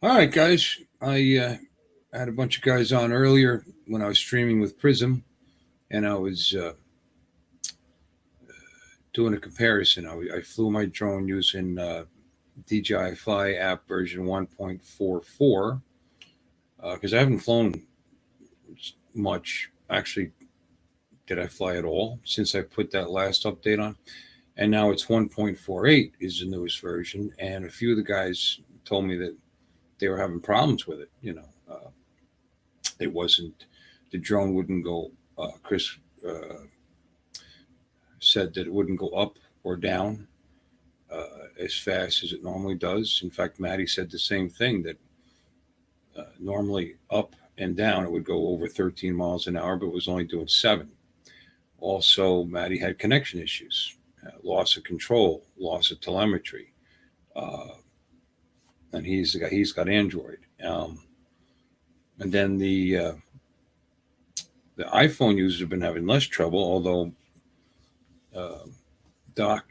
All right, guys. I had a bunch of guys on earlier when I was streaming with Prism, and I was doing a comparison. I flew my drone using DJI Fly app version 1.44 because I haven't flown much. Actually, did I fly at all since I put that last update on? And now it's 1.48 is the newest version, and a few of the guys told me that they were having problems with it. It wasn't the drone wouldn't go. Chris said that it wouldn't go up or down as fast as it normally does. In fact, Maddie said the same thing that normally up and down it would go over 13 miles an hour, but it was only doing 7. Also, Maddie had connection issues, loss of control, loss of telemetry, and he's got Android. And then the iPhone users have been having less trouble, although uh, Doc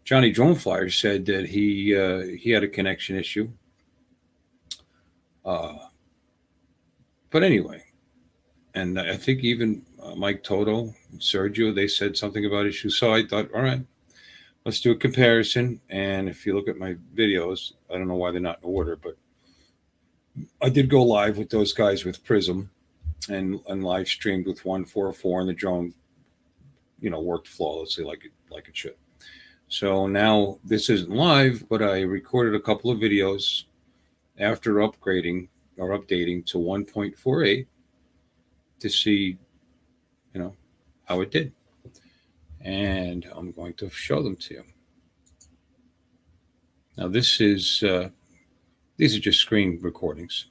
Johnny Drone Flyer said that he had a connection issue. Uh, but anyway, and I think even Mike Toto and Sergio, they said something about issues. So I thought, all right, let's do a comparison. And if you look at my videos, I don't know why they're not in order, but I did go live with those guys with Prism and live streamed with 144, and the drone, worked flawlessly like it should. So now this isn't live, but I recorded a couple of videos after upgrading or updating to 1.48 to see, you know, how it did. And I'm going to show them to you. Now these are just screen recordings.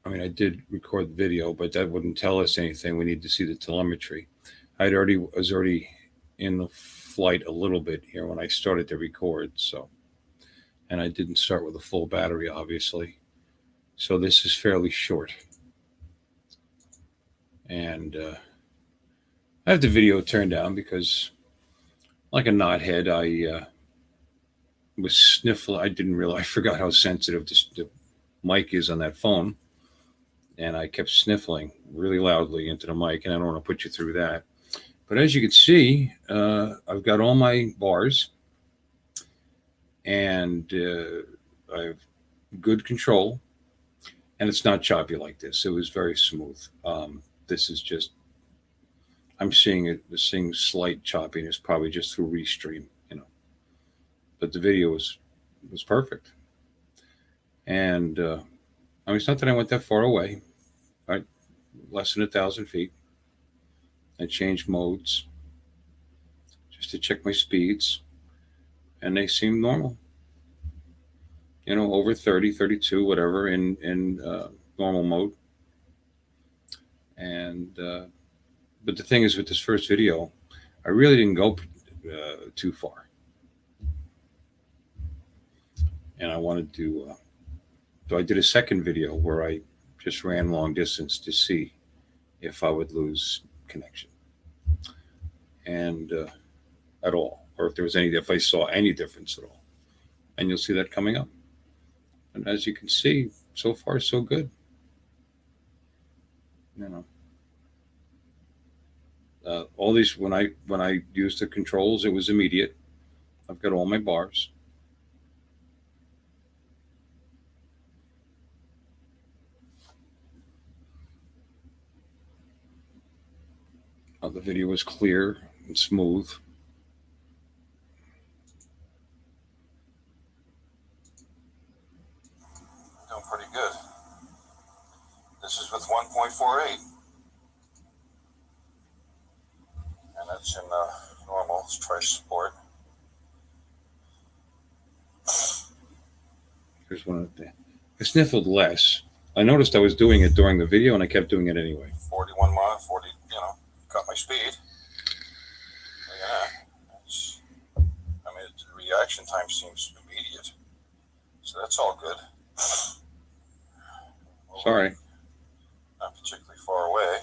I did record the video, but that wouldn't tell us anything. We need to see the telemetry. Was already in the flight a little bit here when I started to record, and I didn't start with a full battery, obviously. So this is fairly short. And I have the video turned down because, like a knothead, I was sniffling. I forgot how sensitive the mic is on that phone. And I kept sniffling really loudly into the mic, and I don't want to put you through that. But as you can see, I've got all my bars, and I have good control, and it's not choppy like this. It was very smooth. This is just, I'm seeing slight choppiness, probably just through Restream, but the video was perfect. And it's not that I went that far away, right? Less than 1,000 feet. I changed modes just to check my speeds, and they seem normal. Over 30, 32, whatever in normal mode. And but the thing is, with this first video, I really didn't go too far, and I wanted to. So I did a second video where I just ran long distance to see if I would lose connection, and at all, or if I saw any difference at all. And you'll see that coming up. And as you can see, so far so good. All these when I used the controls, it was immediate. I've got all my bars. The video was clear and smooth. Doing pretty good. This is with 1.48. And that's in normal. Let's try support. Here's one of the. I sniffled less. I noticed I was doing it during the video, and I kept doing it anyway. 41 mile, 40, got my speed. Look at that. The reaction time seems immediate. So that's all good. Sorry. Not particularly far away.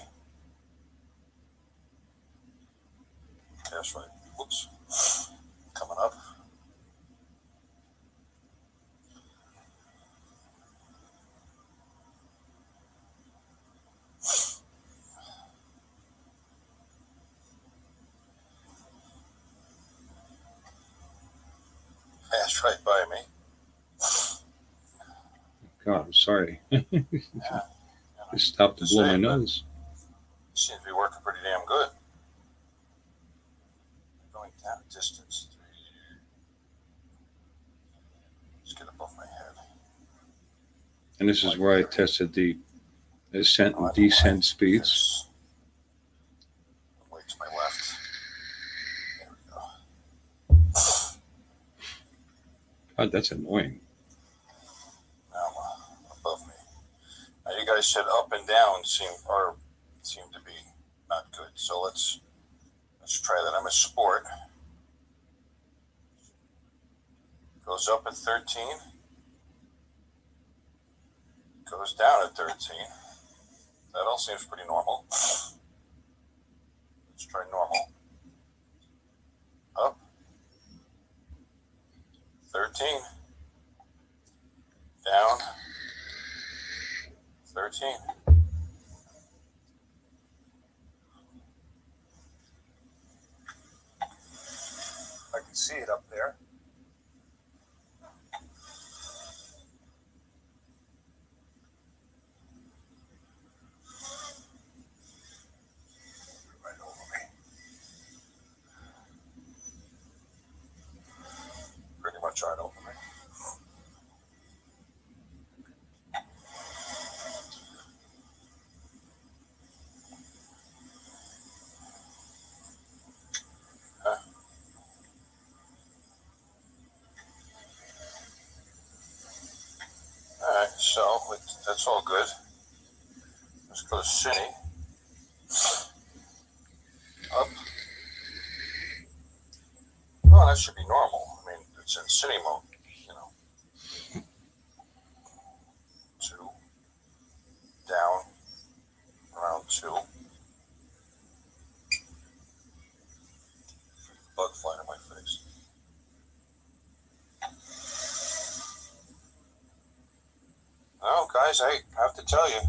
That's right. Whoops. Coming up. passed right by me. God, I'm sorry. Yeah, Just stopped to Just blow my saying, but- nose. seems to be working pretty damn good. Going down distance 3. Let's get above my head. And this is where I tested the ascent Oh, I and don't descent mind. speeds. That's way to my left. There we go. God, that's annoying. Now above me. Now you guys said up and down seem to be not good. So let's try that. I'm a sport. Goes up at 13. Goes down at 13. That all seems pretty normal. Let's try normal. Up. 13. Down. 13. I can see it up there. Right over me. Pretty much right over me. Alright, so that's all good. Let's go to Cine. Up. Oh, that should be normal. I mean, it's in Cine mode, you know. 2. Down. Around 2. Bug flying in my face. Oh, guys, I have to tell you,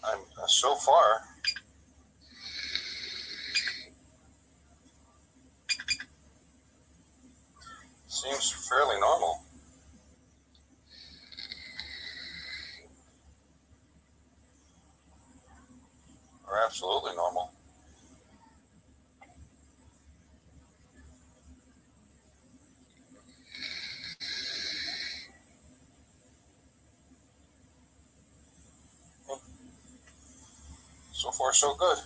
I'm so far. Seems fairly normal. Or absolutely normal. So far, so good.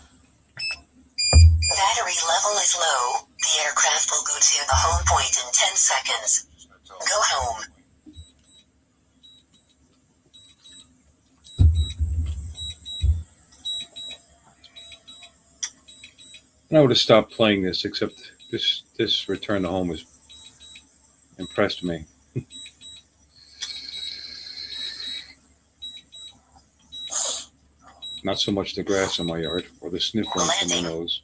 Battery level is low. The aircraft will go to the home point in 10 seconds. Go home. And I would have stopped playing this, except this return to home has impressed me. Not so much the grass in my yard or the sniffling from my nose.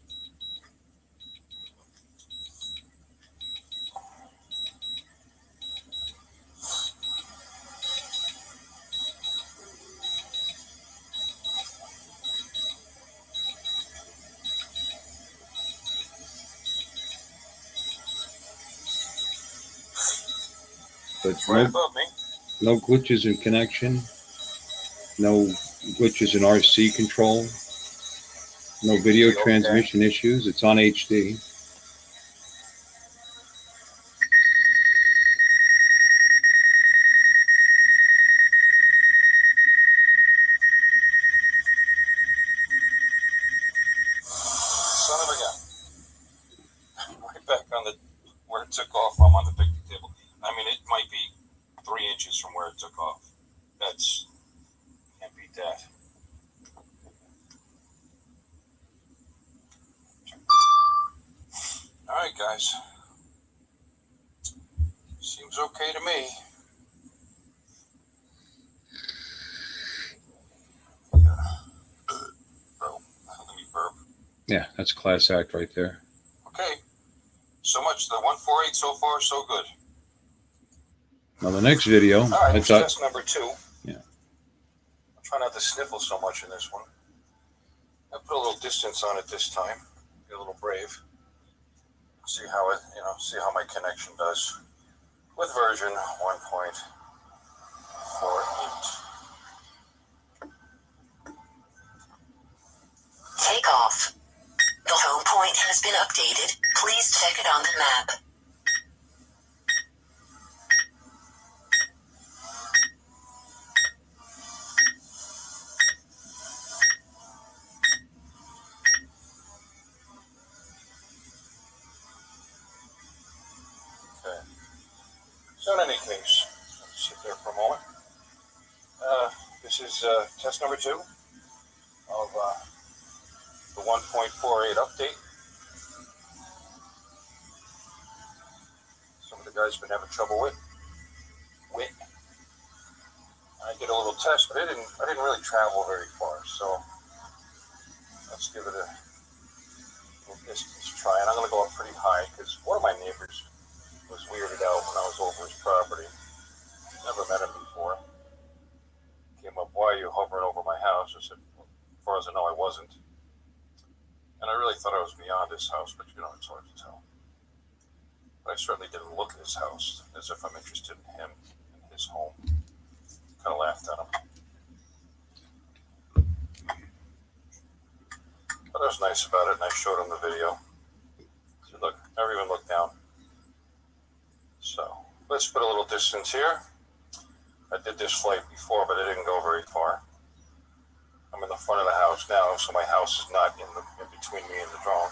But Right above me. no glitches in connection, no glitches in RC control, no video Okay. transmission issues. It's on HD. Son of a gun. Right back on the where it took off from on the picnic table. I mean, it might be 3 inches from where it took off. That's can't beat that. All right, guys. Seems okay to me. Bro, let me burp. Yeah, that's class act right there. Okay. So much. The 148 so far, so good. Now the next video, All right, I it's thought, test number 2. Yeah. I'm trying not to sniffle so much in this one. I put a little distance on it this time. Be a little brave. See how it, see how my connection does. with version 1.48. Takeoff. The home point has been updated. Please check it on the map. Okay. So in any case, let's sit there for a moment. This is test number 2 of the 1.48 update. Some of the guys have been having trouble with. I did a little test, but I didn't really travel very far. So let's give it a little distance try. And I'm going to go up pretty high because one of my neighbors was weirded out when I was over his property. Never met him before. Came up, why are you hovering over my house? I said, well, as far as I know, I wasn't. And I really thought I was beyond his house, but you know, it's hard to tell. But I certainly didn't look at his house as if I'm interested in him and his home. Kind of laughed at him. But I was nice about it, and I showed him the video. I said, look, never even looked down. So let's put a little distance here. I did this flight before, but it didn't go very far. I'm in the front of the house now, so my house is not in between me and the drone.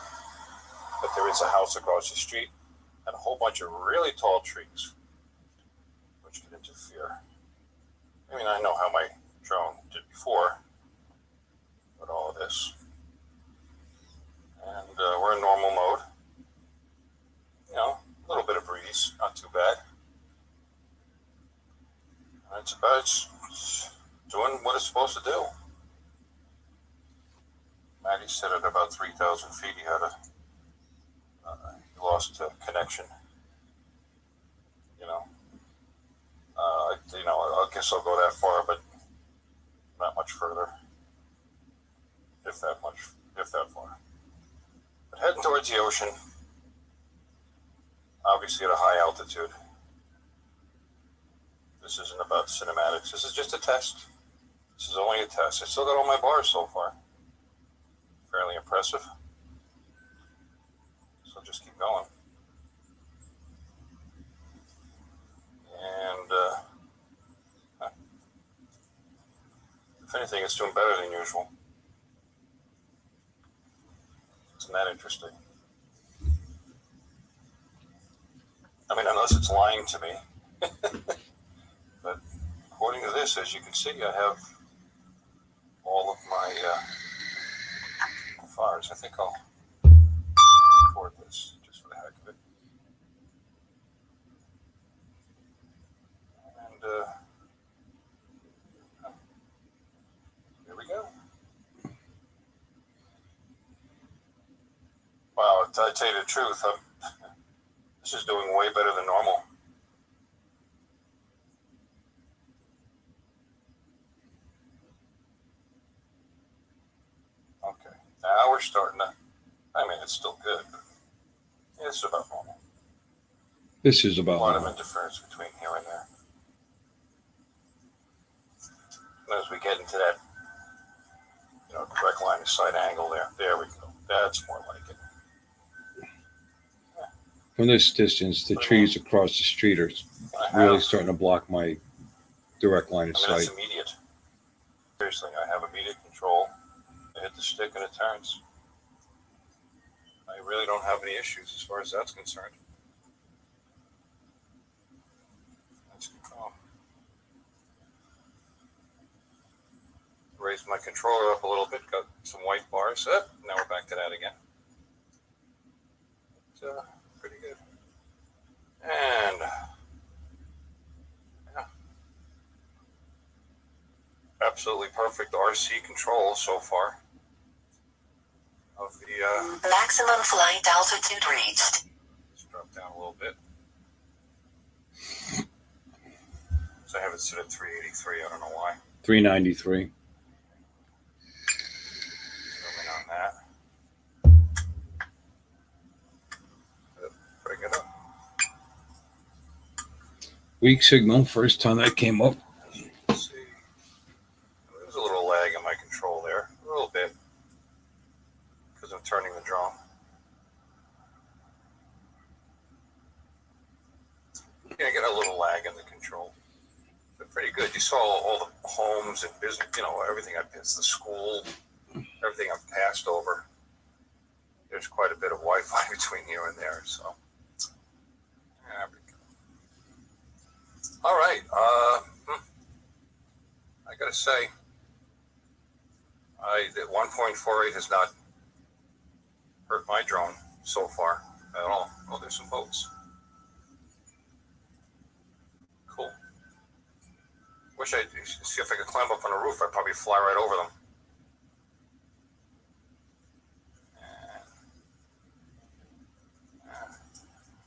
But there is a house across the street and a whole bunch of really tall trees, which could interfere. I mean, I know how my drone did before with all of this. And we're in normal mode. You know, a little bit of breeze, not too bad. And it's doing what it's supposed to do. Maddie said at about 3,000 feet he lost connection. I guess I'll go that far, but not much further, if that far. But heading towards the ocean, obviously at a high altitude. This isn't about cinematics. This is just a test. This is only a test. I still got all my bars so far. Fairly impressive. So just keep going. And if anything, it's doing better than usual. Isn't that interesting? I mean, unless it's lying to me. But according to this, as you can see, I have all of my fires. I think I'll record this just for the heck of it. And here we go. Wow, I tell you the truth, this is doing way better than normal. Okay, now we're starting to, I mean, it's still good, but it's about normal. This is about a lot normal. of interference between here and there. And as we get into that, direct line of sight angle there we go. That's more like it. From this distance, the trees across the street are really starting to block my direct line of It's sight. immediate. Seriously, I have immediate control. I hit the stick and it turns. I really don't have any issues as far as that's concerned. Let's keep going. Raise my controller up a little bit, got some white bars. Now we're back to that again. It's pretty good. And yeah, absolutely perfect RC control so far of the Maximum flight altitude reached. let's drop down a little bit. So I have it set at 383. I don't know why. 393. Zooming on that. Bring it up. Weak signal. First time that came up. Let's see. There's a little lag in my control there. A little bit. Because I'm turning the drone. Yeah, I get a little lag in the control. But pretty good. You saw all the homes and business, everything I passed, the school, everything I've passed over. There's quite a bit of Wi-Fi between here and there, so. Yeah, all right. I gotta say, the 1.48 has not hurt my drone so far at all. Oh, there's some boats. Cool. Wish I'd see if I could climb up on the roof. I'd probably fly right over them.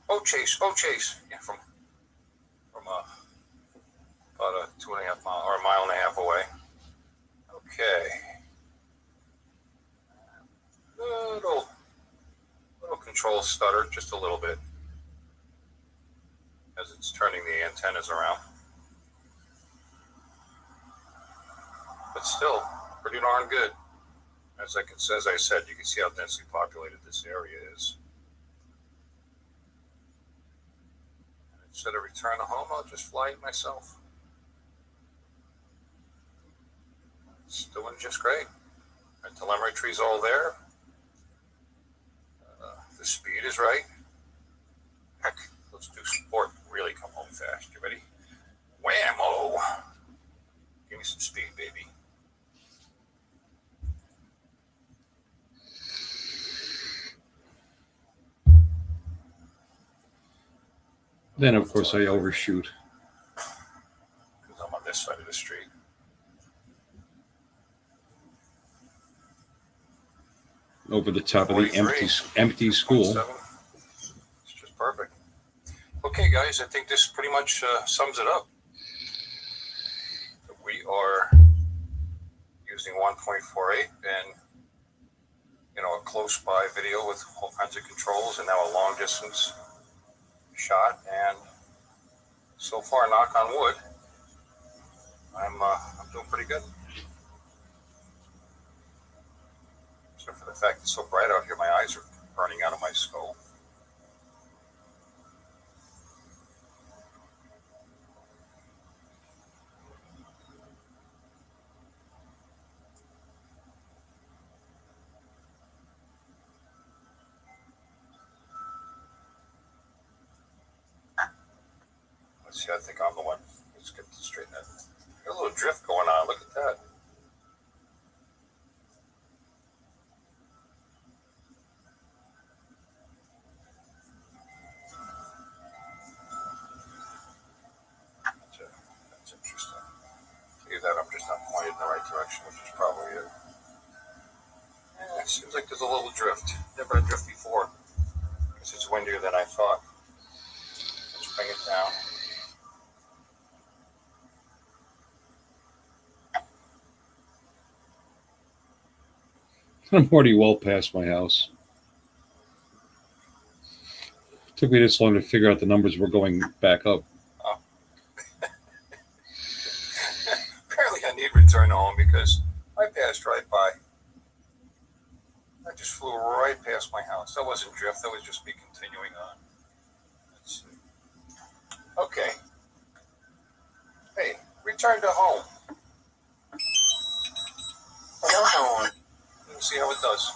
Boat chase. Yeah, from about a 2.5 mile or a mile and a half away. Okay. Little control stutter, just a little bit, as it's turning the antennas around. But still, pretty darn good. As I said, you can see how densely populated this area is. Instead of return to home, I'll just fly it myself. It's doing just great. My telemetry's all there. The speed is right. Heck, let's do sport. Really come home fast. You ready? Whammo! Give me some speed, baby. Then, of course, I overshoot. Because I'm on this side of the street. Over the top of the empty school. It's just perfect. Okay, guys, I think this pretty much sums it up. We are using 1.48 and a close by video with all kinds of controls, and now a long distance shot. And so far, knock on wood, I'm doing pretty good. Except for the fact it's so bright out here, my eyes are burning out of my skull. Let's see, I think I'm the one. Let's get this straightened out. Got a little drift going on. Look at that. That's interesting. See that I'm just not pointed in the right direction, which is probably it. Yeah, it seems like there's a little drift. Never had drift before. Because it's windier than I thought. Let's bring it down. I'm already well past my house. It took me this long to figure out the numbers were going back up. Oh. Apparently I need to return home because I passed right by. I just flew right past my house. That wasn't drift. That was just me continuing on. Let's see. Okay. Hey, return to home. Go home. Let's see how it does.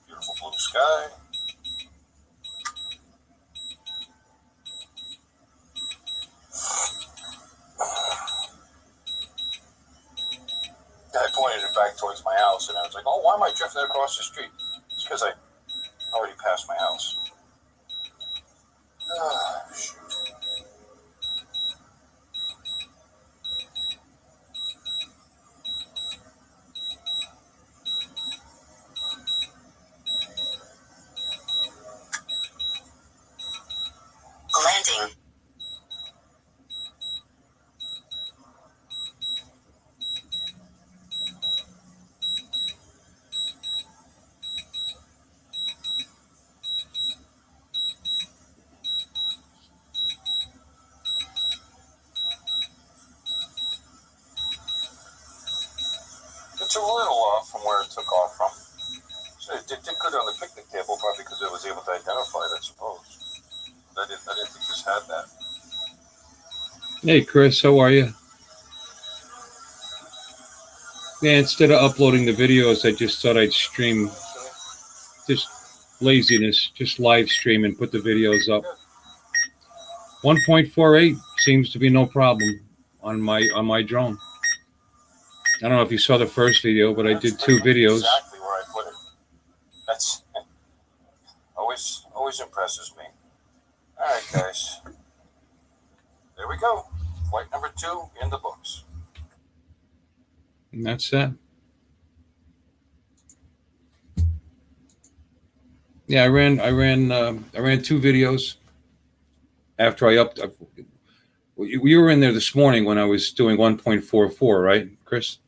Beautiful blue sky. I pointed it back towards my house, and I was like, "Oh, why am I drifting across the street?" It's because I already passed my house. Shoot. Landing. from where it took off from. So it did good on the picnic table, probably because it was able to identify it, I suppose. But I didn't think this had that. Hey, Chris, how are you? Yeah, instead of uploading the videos, I just thought I'd stream. Just laziness, just live stream and put the videos up. 1.48 seems to be no problem on my drone. I don't know if you saw the first video, but I did 2 videos. Exactly where I put it. That's always impresses me. All right, guys. There we go. Flight number 2 in the books. And that's that. Yeah, I ran 2 videos after I upped. You were in there this morning when I was doing 1.44, right, Chris?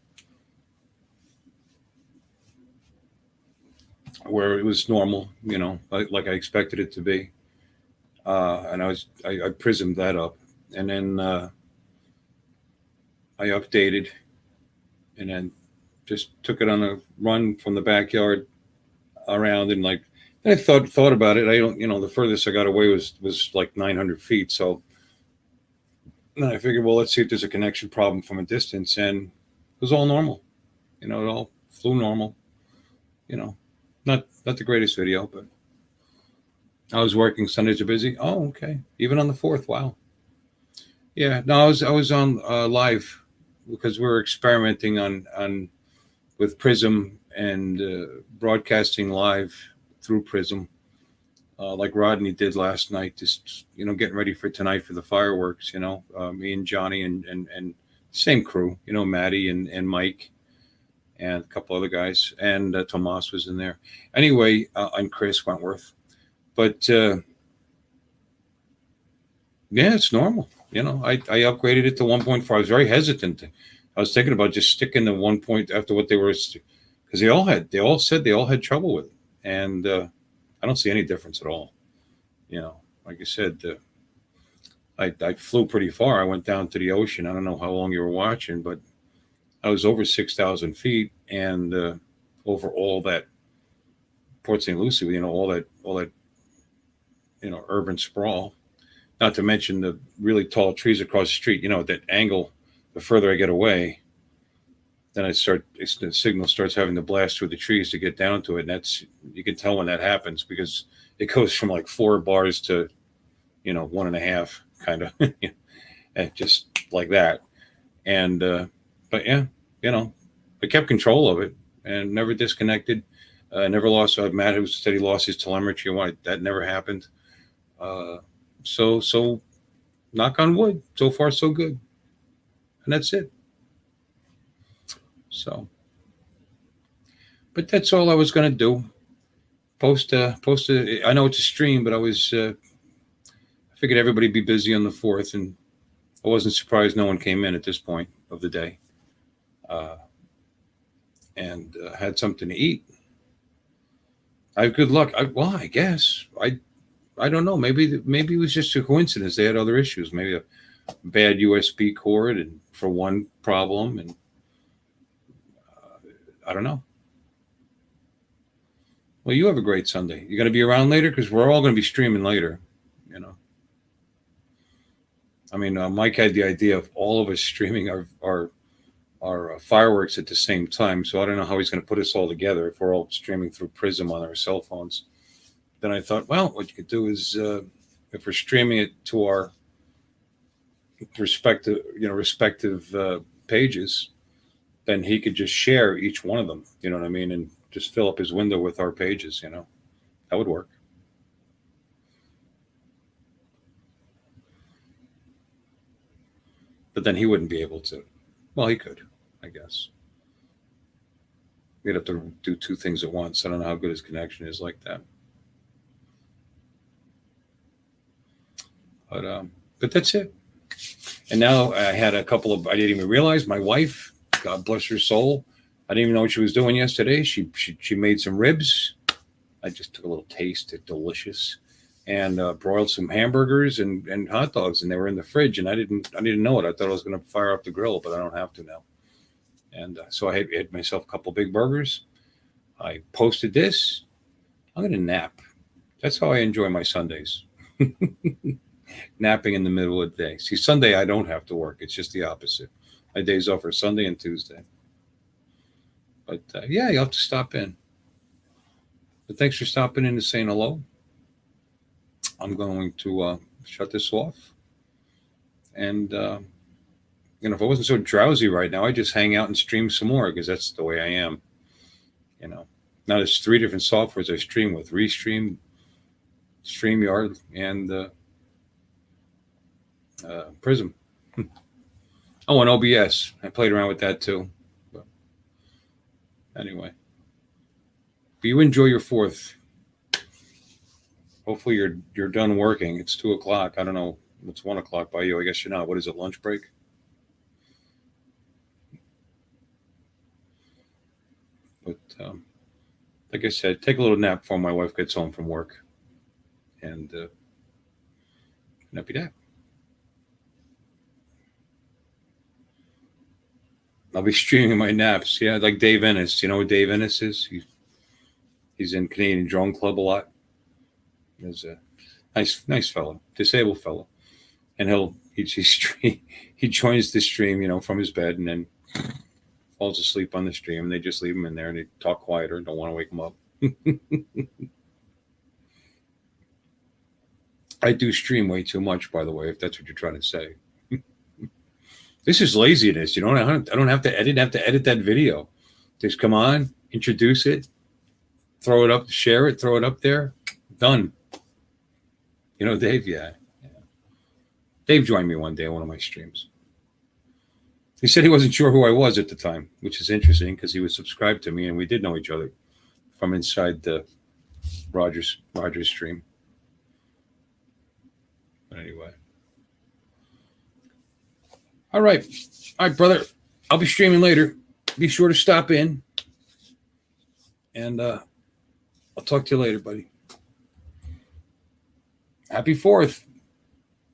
Where it was normal, like I expected it to be. And I prismed that up, and then I updated, and then just took it on a run from the backyard around, and then I thought about it. I don't, the furthest I got away was like 900 feet. So then I figured, well, let's see if there's a connection problem from a distance, and it was all normal. It all flew normal. Not the greatest video, but I was working. Sundays are busy. Oh, okay. Even on the 4th. Wow. Yeah. No, I was on live because we were experimenting on with Prism and broadcasting live through Prism, like Rodney did last night. Just getting ready for tonight for the fireworks. Me and Johnny and same crew. Maddie and Mike. And a couple other guys, and Tomas was in there. Anyway, and Chris Wentworth. But yeah, it's normal. I upgraded it to 1.4. I was very hesitant. I was thinking about just sticking to 1 point after what they were, because they all said they all had trouble with it, and I don't see any difference at all. Like I said, I flew pretty far. I went down to the ocean. I don't know how long you were watching, but I was over 6,000 feet, and over all that Port St. Lucie, all that urban sprawl. Not to mention the really tall trees across the street. At that angle, the further I get away, then the signal starts having to blast through the trees to get down to it, and you can tell when that happens because it goes from like 4 bars to 1.5, kind of, and just like that, and. But yeah, I kept control of it and never disconnected. Never lost. Matt, who said he lost his telemetry, that never happened. So knock on wood. So far, so good. And that's it. So, but that's all I was going to do. Post. I know it's a stream, but I figured everybody'd be busy on the 4th, and I wasn't surprised no one came in at this point of the day. And had something to eat. I have good luck. I guess I don't know. Maybe it was just a coincidence. They had other issues. Maybe a bad USB cord and for one problem, and I don't know. Well, you have a great Sunday. You going to be around later? Because we're all going to be streaming later. I mean, Mike had the idea of all of us streaming our fireworks at the same time. So I don't know how he's going to put us all together if we're all streaming through Prism on our cell phones. Then I thought, well, what you could do is if we're streaming it to our respective pages, then he could just share each one of them. You know what I mean? And just fill up his window with our pages. That would work. But then he wouldn't be able to. Well, he could, I guess. We'd have to do 2 things at once. I don't know how good his connection is like that. But that's it. And now I had I didn't even realize my wife, God bless her soul, I didn't even know what she was doing yesterday. She made some ribs. I just took a little taste. They're delicious. And broiled some hamburgers and hot dogs, and they were in the fridge, and I didn't know it. I thought I was going to fire up the grill, but I don't have to now. And so I had myself a couple big burgers. I posted this. I'm going to nap. That's how I enjoy my Sundays. Napping in the middle of the day. See, Sunday I don't have to work. It's just the opposite. My days off are Sunday and Tuesday. But yeah, you'll have to stop in. But thanks for stopping in and saying hello. I'm going to shut this off. And, if I wasn't so drowsy right now, I'd just hang out and stream some more because that's the way I am. Now there's 3 different softwares I stream with: Restream, StreamYard, and Prism. Oh, and OBS. I played around with that too. But anyway, but you enjoy your 4th. Hopefully you're done working. It's 2:00. I don't know. It's 1:00 by you. I guess you're not. What is it? Lunch break? But like I said, take a little nap before my wife gets home from work, and that'd be that. I'll be streaming my naps. Yeah, like Dave Ennis. You know what Dave Ennis is? He's in Canadian Drone Club a lot. He's a nice fellow, disabled fellow, and he joins the stream, from his bed, and then falls asleep on the stream, and they just leave him in there, and they talk quieter, don't want to wake him up. I do stream way too much, by the way, if that's what you're trying to say. This is laziness. I don't have to edit that video. Just come on, introduce it, throw it up, share it, throw it up there, done. Dave, yeah. Dave joined me one day on one of my streams. He said he wasn't sure who I was at the time, which is interesting because he was subscribed to me and we did know each other from inside the Rogers stream. But anyway. All right, brother. I'll be streaming later. Be sure to stop in. And I'll talk to you later, buddy. Happy 4th.